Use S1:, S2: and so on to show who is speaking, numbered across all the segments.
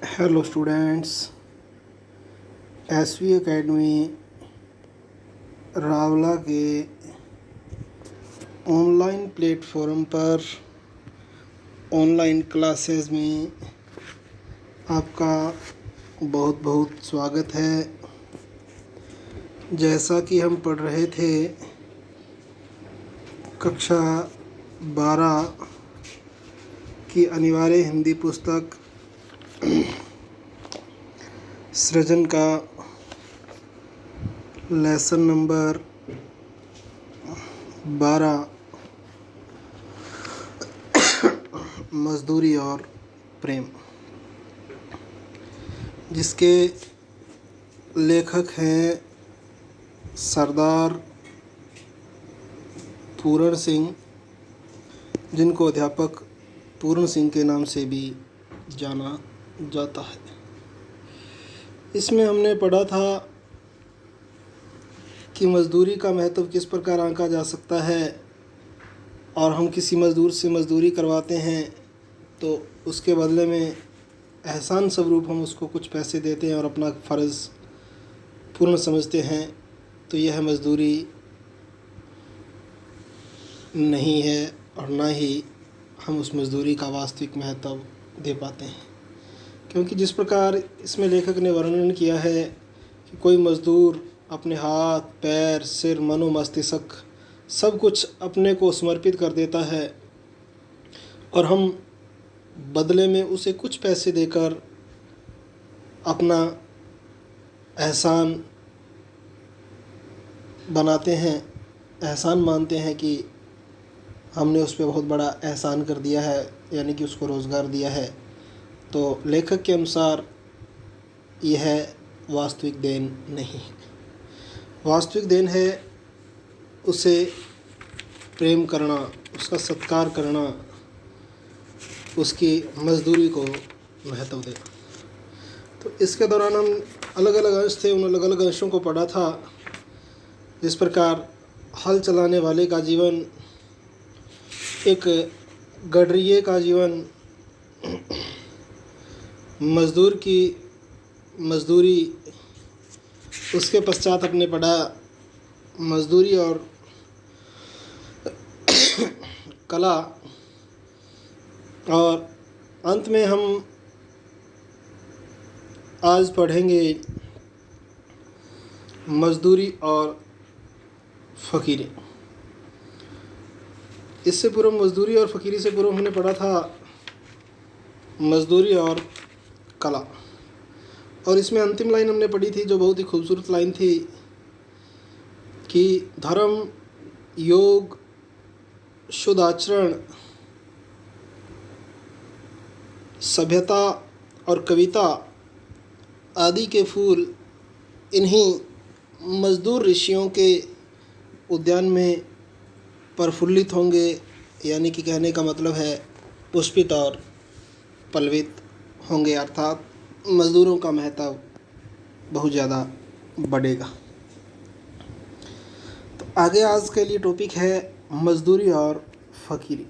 S1: Hello students, SV academy Rawla के online platform पर online classes में आपका बहुत बहुत स्वागत है। जैसा कि हम पढ़ रहे थे कक्षा 12 की अनिवार्य हिंदी पुस्तक सृजन का लेसन नंबर 12 मजदूरी और प्रेम, जिसके लेखक हैं सरदार पूरण सिंह, जिनको अध्यापक पूरण सिंह के नाम से भी जाना जाता है। इसमें हमने पढ़ा था कि मज़दूरी का महत्व किस प्रकार आंका जा सकता है, और हम किसी मज़दूर से मज़दूरी करवाते हैं तो उसके बदले में एहसान स्वरूप हम उसको कुछ पैसे देते हैं और अपना फ़र्ज़ पूर्ण समझते हैं, तो यह मज़दूरी नहीं है और ना ही हम उस मज़दूरी का वास्तविक महत्व दे पाते हैं। क्योंकि जिस प्रकार इसमें लेखक ने वर्णन किया है कि कोई मज़दूर अपने हाथ, पैर, सिर, मनो मस्तिष्क सब कुछ अपने को समर्पित कर देता है और हम बदले में उसे कुछ पैसे देकर अपना एहसान बनाते हैं, एहसान मानते हैं कि हमने उस पर बहुत बड़ा एहसान कर दिया है, यानी कि उसको रोज़गार दिया है। तो लेखक के अनुसार यह वास्तविक देन नहीं है। वास्तविक देन है उसे प्रेम करना, उसका सत्कार करना, उसकी मज़दूरी को महत्व देना। तो इसके दौरान हम अलग अलग अंश थे, उन अलग अलग अंशों को पढ़ा था। जिस प्रकार हल चलाने वाले का जीवन, एक गडरिये का जीवन, मज़दूर की मज़दूरी, उसके पश्चात अपने पढ़ा मज़दूरी और कला, और अंत में हम आज पढ़ेंगे मज़दूरी और फ़कीरी। इससे पूर्व मज़दूरी और फ़कीरी से पूर्व हमने पढ़ा था मज़दूरी और कला, और इसमें अंतिम लाइन हमने पढ़ी थी जो बहुत ही खूबसूरत लाइन थी कि धर्म, योग, शुद्ध आचरण, सभ्यता और कविता आदि के फूल इन्हीं मज़दूर ऋषियों के उद्यान में प्रफुल्लित होंगे, यानी कि कहने का मतलब है पुष्पित और पल्लवित होंगे, अर्थात मज़दूरों का महत्व बहुत ज़्यादा बढ़ेगा। तो आगे आज के लिए टॉपिक है मज़दूरी और फ़कीरी।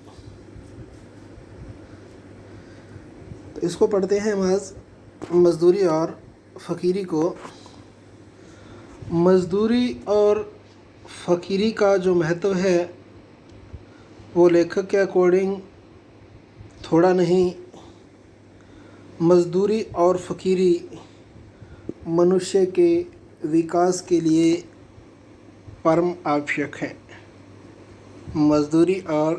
S1: तो इसको पढ़ते हैं हम आज, मज़दूरी और फ़कीरी को। मज़दूरी और फ़कीरी का जो महत्व है वो लेखक के अकॉर्डिंग थोड़ा नहीं, मज़दूरी और फ़कीरी मनुष्य के विकास के लिए परम आवश्यक है। मज़दूरी और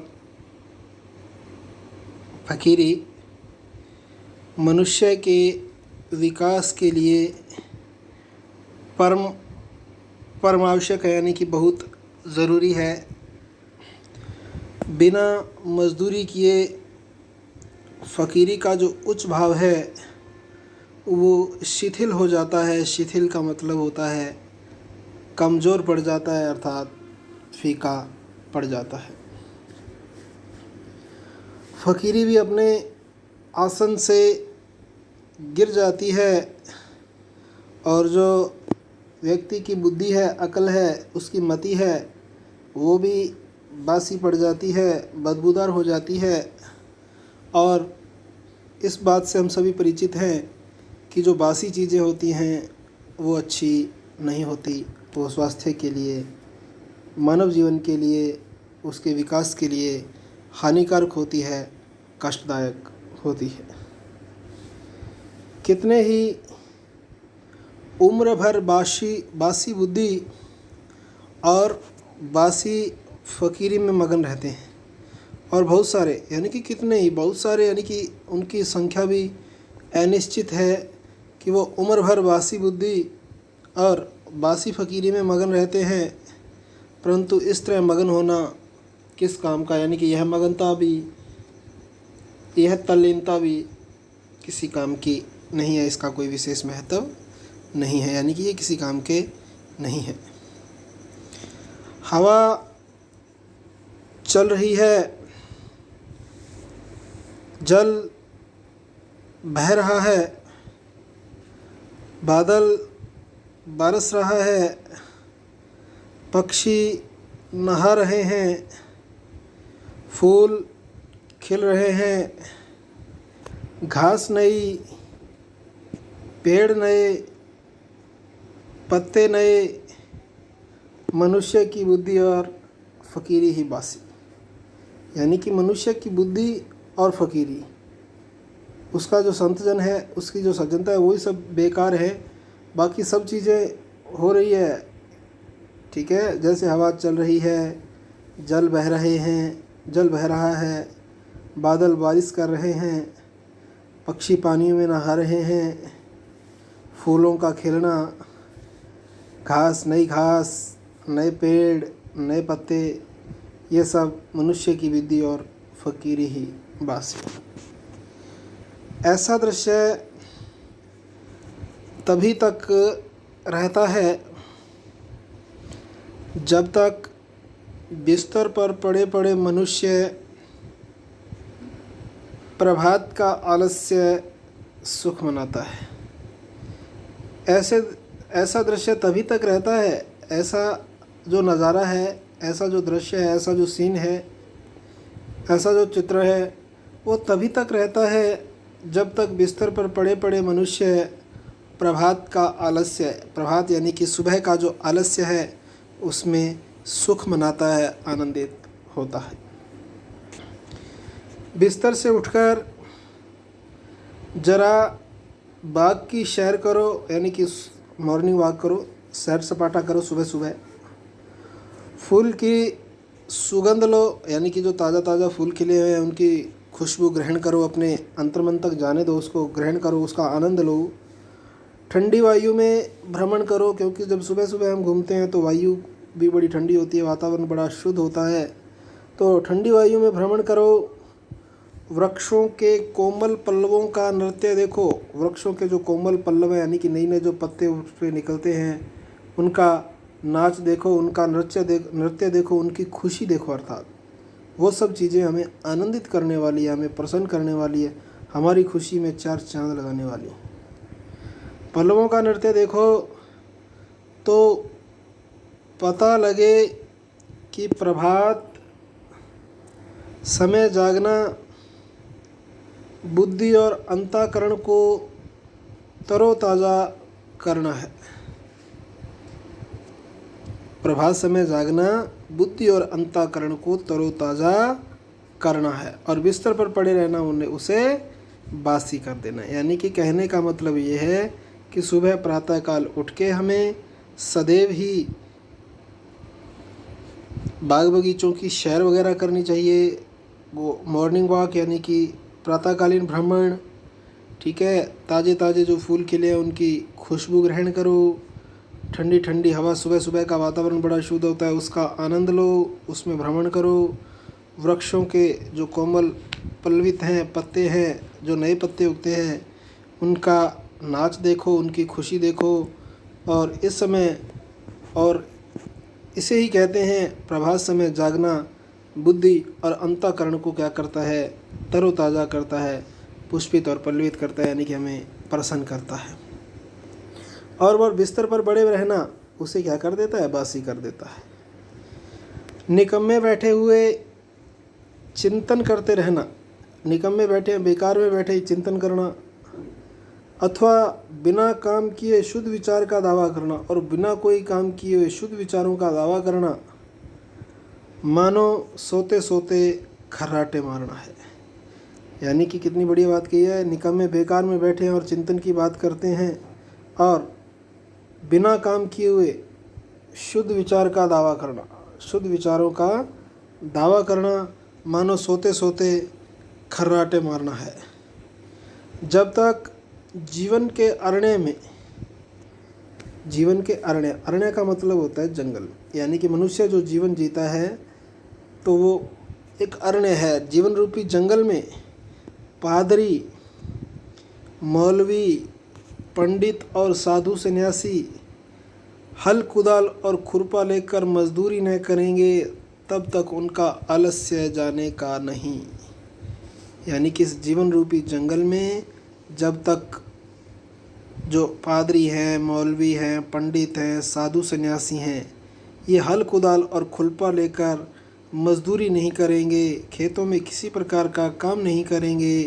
S1: फ़कीरी मनुष्य के विकास के लिए परम आवश्यक है, यानी कि बहुत ज़रूरी है। बिना मज़दूरी किए फ़कीरी का जो उच्च भाव है वो शिथिल हो जाता है। शिथिल का मतलब होता है कमज़ोर पड़ जाता है, अर्थात फीका पड़ जाता है। फ़कीरी भी अपने आसन से गिर जाती है, और जो व्यक्ति की बुद्धि है, अकल है, उसकी मति है, वो भी बासी पड़ जाती है, बदबूदार हो जाती है। और इस बात से हम सभी परिचित हैं कि जो बासी चीज़ें होती हैं वो अच्छी नहीं होती, वो स्वास्थ्य के लिए, मानव जीवन के लिए, उसके विकास के लिए हानिकारक होती है, कष्टदायक होती है। कितने ही उम्र भर बासी बुद्धि और बासी फ़कीरी में मगन रहते हैं, और बहुत सारे यानी कि कितने ही बहुत सारे यानी कि उनकी संख्या भी अनिश्चित है कि वो उम्र भर बासी बुद्धि और बासी फ़कीरी में मगन रहते हैं, परंतु इस तरह मगन होना किस काम का, यानी कि यह मगनता भी, यह तल्लीनता भी किसी काम की नहीं है, इसका कोई विशेष महत्व नहीं है, यानी कि ये किसी काम के नहीं है। हवा चल रही है, जल बह रहा है, बादल बरस रहा है, पक्षी नहा रहे हैं, फूल खिल रहे हैं, घास नई, पेड़ नए, पत्ते नए, मनुष्य की बुद्धि और फ़कीरी ही बासी। यानी कि मनुष्य की बुद्धि और फ़कीरी, उसका जो संतजन है, उसकी जो सज्जनता है, वही सब बेकार है, बाकी सब चीज़ें हो रही है, ठीक है। जैसे हवा चल रही है, जल बह रहा है, बादल बारिश कर रहे हैं, पक्षी पानियों में नहा रहे हैं, फूलों का खिलना, घास, नए पेड़, नए पत्ते, ये सब मनुष्य की बुद्धि और फ़कीरी ही बासी। ऐसा दृश्य तभी तक रहता है जब तक बिस्तर पर पड़े पड़े मनुष्य प्रभात का आलस्य सुख मनाता है। ऐसा दृश्य तभी तक रहता है, ऐसा जो नज़ारा है, ऐसा जो दृश्य है, ऐसा जो सीन है, ऐसा जो चित्र है, वो तभी तक रहता है जब तक बिस्तर पर पड़े पड़े मनुष्य प्रभात का आलस्य, प्रभात यानी कि सुबह का जो आलस्य है, उसमें सुख मनाता है, आनंदित होता है। बिस्तर से उठकर ज़रा बाग की सैर करो, यानी कि मॉर्निंग वॉक करो, सैर सपाटा करो सुबह सुबह। फूल की सुगंध लो, यानी कि जो ताज़ा ताज़ा फूल खिले हुए हैं उनकी खुशबू ग्रहण करो, अपने अंतर्मन तक जाने दो, उसको ग्रहण करो, उसका आनंद लो। ठंडी वायु में भ्रमण करो, क्योंकि जब सुबह सुबह हम घूमते हैं तो वायु भी बड़ी ठंडी होती है, वातावरण बड़ा शुद्ध होता है, तो ठंडी वायु में भ्रमण करो। वृक्षों के कोमल पल्लवों का नृत्य देखो, वृक्षों के जो कोमल पल्लव हैं, यानी कि नए नए जो पत्ते उस पर निकलते हैं, उनका नाच देखो, उनका नृत्य देखो, उनकी खुशी देखो। अर्थात वो सब चीज़ें हमें आनंदित करने वाली है, हमें प्रसन्न करने वाली है, हमारी खुशी में चार चांद लगाने वाली है। पल्लवों का नृत्य देखो तो पता लगे कि प्रभात समय जागना बुद्धि और अंतःकरण को तरोताज़ा करना है। प्रभात समय जागना बुद्धि और अंतःकरण को तरोताज़ा करना है, और बिस्तर पर पड़े रहना उन्हें उसे बासी कर देना। यानी कि कहने का मतलब ये है कि सुबह प्रातःकाल उठ के हमें सदैव ही बाग बगीचों की सैर वगैरह करनी चाहिए, वो मॉर्निंग वॉक यानी कि प्रातःकालीन भ्रमण, ठीक है। ताज़े ताज़े जो फूल खिले हैं उनकी खुशबू ग्रहण करो, ठंडी ठंडी हवा, सुबह सुबह का वातावरण बड़ा शुद्ध होता है, उसका आनंद लो, उसमें भ्रमण करो। वृक्षों के जो कोमल पल्लवित हैं, पत्ते हैं, जो नए पत्ते उगते हैं, उनका नाच देखो, उनकी खुशी देखो। और इस समय, और इसे ही कहते हैं प्रभात समय जागना बुद्धि और अंतःकरण को क्या करता है, तरोताज़ा करता है, पुष्पित और पल्लवित करता है, यानी कि हमें प्रसन्न करता है। और वह बिस्तर पर बड़े रहना उसे क्या कर देता है, बासी कर देता है। निकम्मे बैठे हुए चिंतन करते रहना, निकम्मे बैठे बेकार में बैठे चिंतन करना, अथवा बिना काम किए शुद्ध विचार का दावा करना और बिना कोई काम किए हुए शुद्ध विचारों का दावा करना मानो सोते सोते खर्राटे मारना है। यानी कि कितनी बड़ी बात कही है। निकम्मे बेकार में बैठे हैं और चिंतन की बात करते हैं और बिना काम किए हुए शुद्ध विचार का दावा करना, शुद्ध विचारों का दावा करना मानो सोते सोते खर्राटे मारना है। जब तक जीवन के अरण्य में, जीवन के अरण्य, अरण्य का मतलब होता है जंगल, यानी कि मनुष्य जो जीवन जीता है तो वो एक अरण्य है। जीवन रूपी जंगल में पादरी, मौलवी, पंडित और साधु सन्यासी हल कुदाल और खुरपा लेकर मजदूरी न करेंगे तब तक उनका आलस्य जाने का नहीं। यानी कि इस जीवन रूपी जंगल में जब तक जो पादरी हैं, मौलवी हैं, पंडित हैं, साधु सन्यासी हैं, ये हल कुदाल और खुरपा लेकर मजदूरी नहीं करेंगे, खेतों में किसी प्रकार का काम नहीं करेंगे,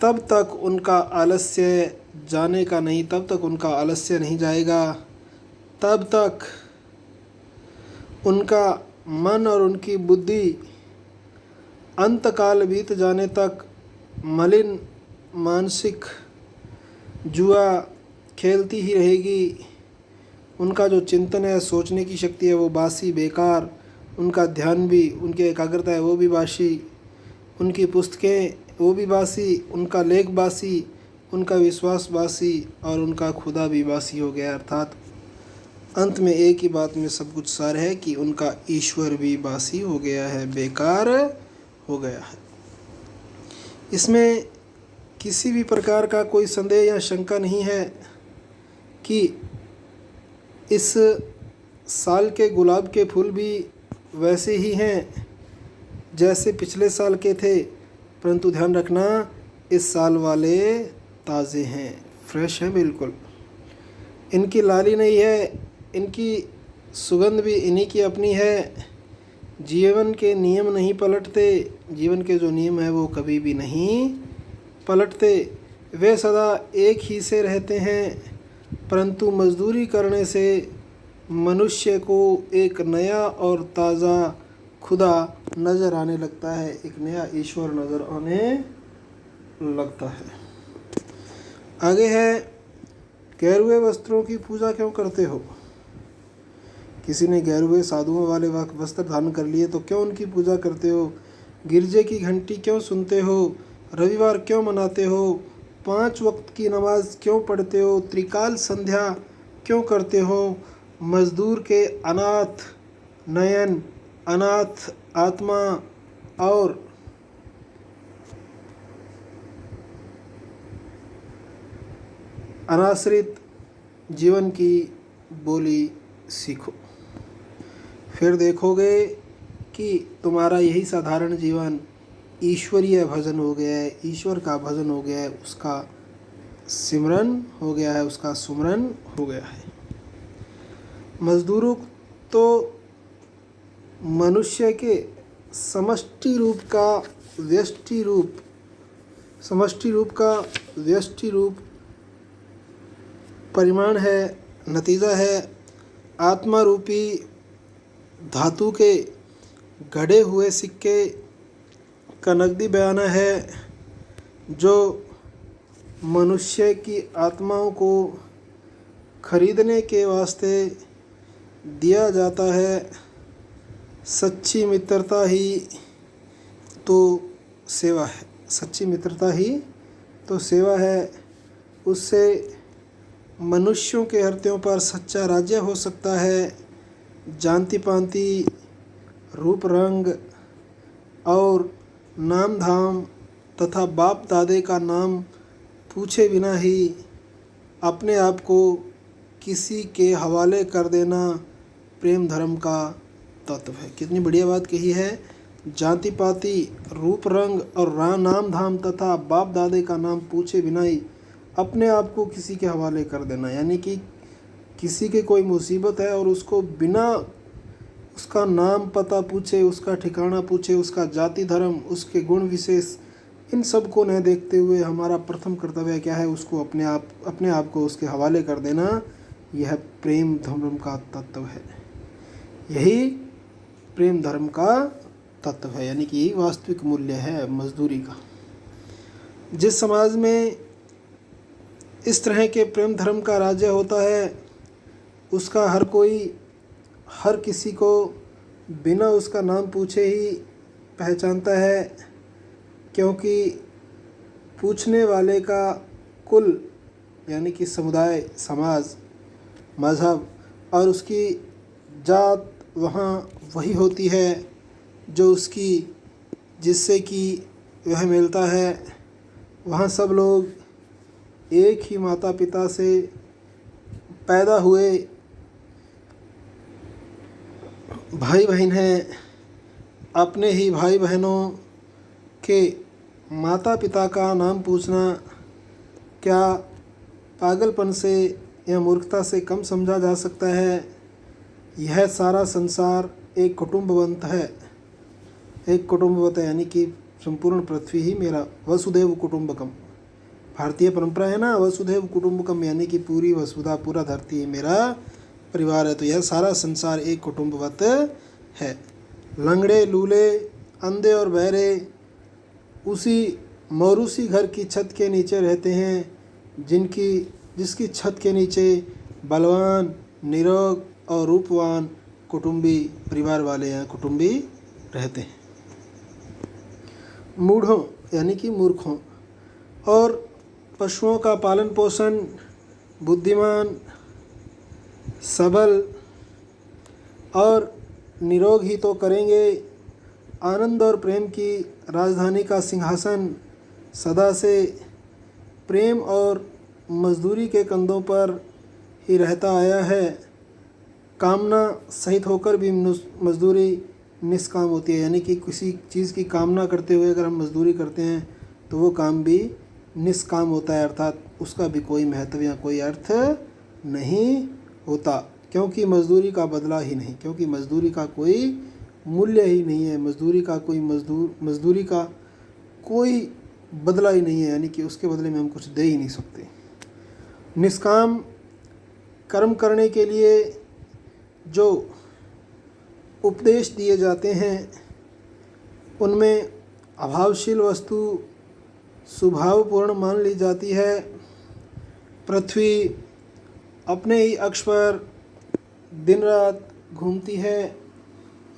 S1: तब तक उनका आलस्य जाने का नहीं, तब तक उनका आलस्य नहीं जाएगा, तब तक उनका मन और उनकी बुद्धि अंतकाल बीत जाने तक मलिन मानसिक जुआ खेलती ही रहेगी। उनका जो चिंतन है, सोचने की शक्ति है, वो बासी, बेकार, उनका ध्यान भी, उनकी एकाग्रता है वो भी बासी, उनकी पुस्तकें वो भी बासी, उनका लेख बासी, उनका विश्वास बासी और उनका खुदा भी बासी हो गया। अर्थात अंत में एक ही बात में सब कुछ सार है कि उनका ईश्वर भी बासी हो गया है, बेकार हो गया है। इसमें किसी भी प्रकार का कोई संदेह या शंका नहीं है कि इस साल के गुलाब के फूल भी वैसे ही हैं जैसे पिछले साल के थे, परंतु ध्यान रखना इस साल वाले ताज़े हैं, फ्रेश हैं बिल्कुल। इनकी लाली नहीं है, इनकी सुगंध भी इन्हीं की अपनी है। जीवन के नियम नहीं पलटते, जीवन के जो नियम है वो कभी भी नहीं पलटते, वे सदा एक ही से रहते हैं। परंतु मजदूरी करने से मनुष्य को एक नया और ताज़ा खुदा नज़र आने लगता है, एक नया ईश्वर नज़र आने लगता है। आगे है, गैरुए वस्त्रों की पूजा क्यों करते हो? किसी ने गैरुए साधुओं वाले वस्त्र धारण कर लिए तो क्यों उनकी पूजा करते हो? गिरजे की घंटी क्यों सुनते हो? रविवार क्यों मनाते हो? 5 वक्त की नमाज क्यों पढ़ते हो? त्रिकाल संध्या क्यों करते हो? मजदूर के अनाथ नयन, अनाथ आत्मा और अनाश्रित जीवन की बोली सीखो, फिर देखोगे कि तुम्हारा यही साधारण जीवन ईश्वरीय भजन हो गया है, ईश्वर का भजन हो गया है, उसका सिमरन हो गया है, उसका सुमरन हो गया है। मजदूरों तो मनुष्य के समष्टि रूप का व्यष्टि रूप, समष्टि रूप का व्यष्टि रूप परिमाण है, नतीजा है। आत्मा रूपी धातु के गढ़े हुए सिक्के का नकदी बयाना है जो मनुष्य की आत्माओं को खरीदने के वास्ते दिया जाता है। सच्ची मित्रता ही तो सेवा है, सच्ची मित्रता ही तो सेवा है। उससे मनुष्यों के हृदयों पर सच्चा राज्य हो सकता है। जानती पांति, रूप रंग और नाम धाम तथा बाप दादे का नाम पूछे बिना ही अपने आप को किसी के हवाले कर देना प्रेम धर्म का तत्व है। कितनी बढ़िया बात कही है। जाति पाति, रूप रंग और नाम धाम तथा बाप दादे का नाम पूछे बिना ही अपने आप को किसी के हवाले कर देना, यानी कि किसी के कोई मुसीबत है और उसको बिना उसका नाम पता पूछे, उसका ठिकाना पूछे, उसका जाति धर्म, उसके गुण विशेष इन सब को न देखते हुए हमारा प्रथम कर्तव्य क्या है, उसको अपने आप को उसके हवाले कर देना। यह प्रेम धर्म का तत्व है, यही प्रेम धर्म का तत्व है, यानी कि यही वास्तविक मूल्य है मजदूरी का। जिस समाज में इस तरह के प्रेम धर्म का राज्य होता है, उसका हर किसी को बिना उसका नाम पूछे ही पहचानता है, क्योंकि पूछने वाले का कुल यानी कि समुदाय, समाज, मज़हब और उसकी जात वहाँ वही होती है जो जिससे कि वह मिलता है। वहाँ सब लोग एक ही माता पिता से पैदा हुए भाई बहन हैं। अपने ही भाई बहनों के माता पिता का नाम पूछना क्या पागलपन से या मूर्खता से कम समझा जा सकता है? यह सारा संसार एक कुटुंबवत है, यानी कि संपूर्ण पृथ्वी ही मेरा, वसुधैव कुटुंबकम। भारतीय परंपरा है ना, वसुधैव कुटुंबकम, यानी कि पूरी वसुधा, पूरा धरती ही मेरा परिवार है। तो यह सारा संसार एक कुटुंबवत है। लंगड़े, लूले, अंधे और बहरे उसी मौरूसी घर की छत के नीचे रहते हैं, जिसकी छत के नीचे बलवान, निरोग और रूपवान कुटुंबी परिवार वाले हैं, कुटुंबी रहते हैं। मूढ़ों यानी कि मूर्खों और पशुओं का पालन पोषण बुद्धिमान, सबल और निरोग ही तो करेंगे। आनंद और प्रेम की राजधानी का सिंहासन सदा से प्रेम और मजदूरी के कंधों पर ही रहता आया है। कामना सहित होकर भी मजदूरी निष्काम होती है, यानी कि किसी चीज़ की कामना करते हुए अगर हम मजदूरी करते हैं तो वो काम भी निष्काम होता है, अर्थात उसका भी कोई महत्व या कोई अर्थ नहीं होता, क्योंकि मजदूरी का बदला ही नहीं, क्योंकि मजदूरी का कोई मूल्य ही नहीं है। मजदूरी का कोई बदला ही नहीं है, यानी कि उसके बदले में हम कुछ दे ही नहीं सकते। निष्काम कर्म करने के लिए जो उपदेश दिए जाते हैं उनमें अभावशील वस्तु स्वभावपूर्ण मान ली जाती है। पृथ्वी अपने ही अक्ष पर दिन रात घूमती है।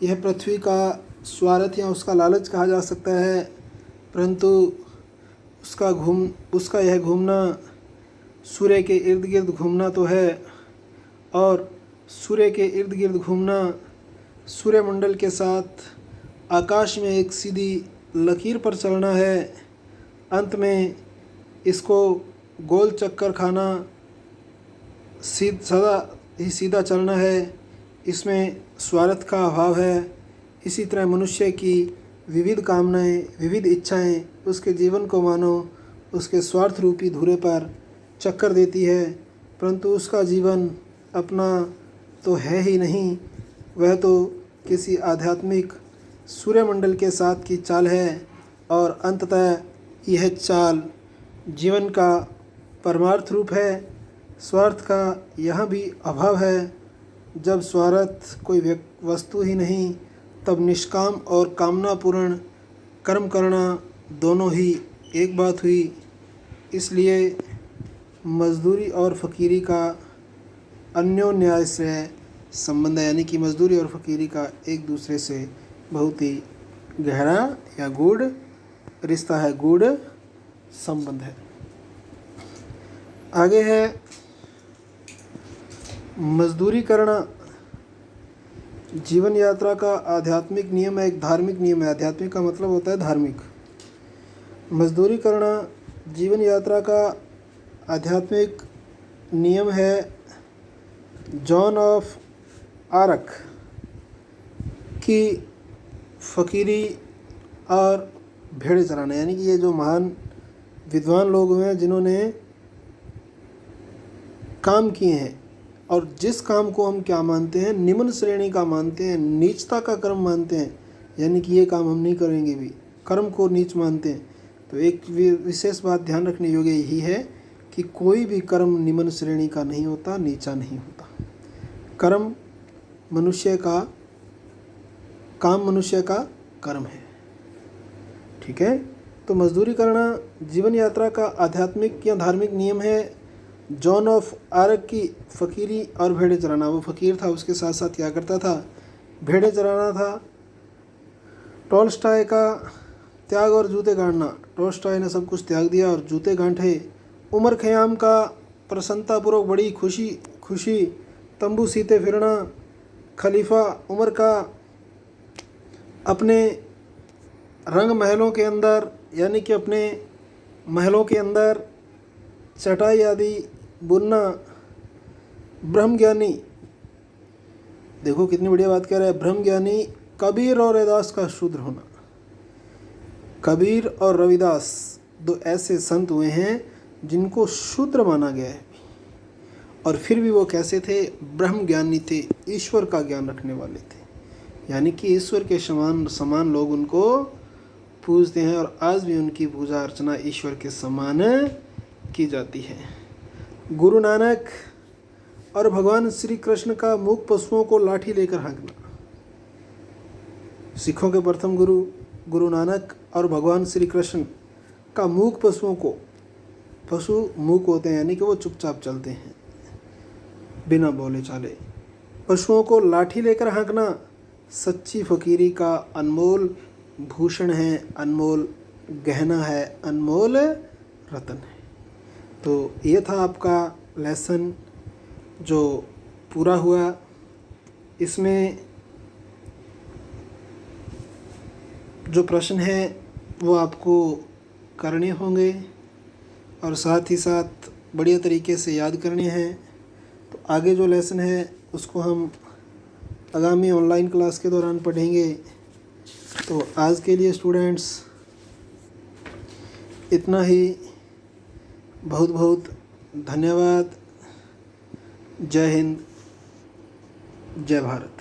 S1: यह पृथ्वी का स्वार्थ या उसका लालच कहा जा सकता है, परंतु उसका यह घूमना सूर्य के इर्द गिर्द घूमना तो है, और सूर्य के इर्द गिर्द घूमना सूर्यमंडल के साथ आकाश में एक सीधी लकीर पर चलना है। अंत में इसको गोल चक्कर खाना, सदा ही सीधा चलना है। इसमें स्वार्थ का अभाव है। इसी तरह मनुष्य की विविध कामनाएं, विविध इच्छाएं उसके जीवन को मानो उसके स्वार्थ रूपी धुरे पर चक्कर देती है, परंतु उसका जीवन अपना तो है ही नहीं, वह तो किसी आध्यात्मिक सूर्यमंडल के साथ की चाल है। और अंततः यह चाल जीवन का परमार्थ रूप है। स्वार्थ का यह भी अभाव है। जब स्वार्थ कोई वस्तु ही नहीं, तब निष्काम और कामनापूर्ण कर्म करना दोनों ही एक बात हुई। इसलिए मजदूरी और फ़कीरी का अन्योन्याश्रय संबंध है, यानी कि मजदूरी और फ़कीरी का एक दूसरे से बहुत ही गहरा या गूढ़ रिश्ता है, गूढ़ संबंध है। आगे है मजदूरी करना जीवन यात्रा का आध्यात्मिक नियम है, एक धार्मिक नियम है। आध्यात्मिक का मतलब होता है धार्मिक। मजदूरी करना जीवन यात्रा का आध्यात्मिक नियम है। जॉन ऑफ आर्क की फ़कीरी और भेड़ चराना, यानी कि ये जो महान विद्वान लोग हुए हैं जिन्होंने काम किए हैं, और जिस काम को हम क्या मानते हैं, निम्न श्रेणी का मानते हैं, नीचता का कर्म मानते हैं, यानी कि ये काम हम नहीं करेंगे भी, कर्म को नीच मानते हैं। तो एक विशेष बात ध्यान रखने योग्य यही है कि कोई भी कर्म निम्न श्रेणी का नहीं होता, नीचा नहीं होता। कर्म मनुष्य का, काम मनुष्य का कर्म है। ठीक है, तो मजदूरी करना जीवन यात्रा का आध्यात्मिक या धार्मिक नियम है। जॉन ऑफ आर्क की फ़कीरी और भेड़े चराना, वो फ़कीर था, उसके साथ साथ क्या करता था, भेड़े चराना था। टॉलस्टॉय का त्याग और जूते गाड़ना, टॉलस्टॉय ने सब कुछ त्याग दिया और जूते गांठे। उमर खयाम का प्रसन्नतापूर्वक बड़ी खुशी तंबू सीते फिरना। खलीफा उमर का अपने रंग महलों के अंदर, यानी कि अपने महलों के अंदर चटाई आदि बुनना। ब्रह्मज्ञानी, देखो कितनी बढ़िया बात कह रहा है, ब्रह्मज्ञानी कबीर और रविदास का शूद्र होना। कबीर और रविदास दो ऐसे संत हुए हैं जिनको शूद्र माना गया है, और फिर भी वो कैसे थे, ब्रह्मज्ञानी थे, ईश्वर का ज्ञान रखने वाले थे, यानी कि ईश्वर के समान लोग उनको पूजते हैं, और आज भी उनकी पूजा अर्चना ईश्वर के समान की जाती है। गुरु नानक और भगवान श्री कृष्ण का मूक पशुओं को लाठी लेकर हाँकना। सिखों के प्रथम गुरु नानक और भगवान श्री कृष्ण का मूक पशुओं को, पशु मूक होते हैं यानी कि वो चुपचाप चलते हैं बिना बोले चाले, पशुओं को लाठी लेकर हाँकना सच्ची फकीरी का अनमोल भूषण है, अनमोल गहना है, अनमोल रतन है। तो ये था आपका लेसन जो पूरा हुआ। इसमें जो प्रश्न है वो आपको करने होंगे और साथ ही साथ बढ़िया तरीके से याद करने हैं। तो आगे जो लेसन है उसको हम आगामी ऑनलाइन क्लास के दौरान पढ़ेंगे। तो आज के लिए स्टूडेंट्स इतना ही। बहुत बहुत धन्यवाद। जय हिंद, जय भारत।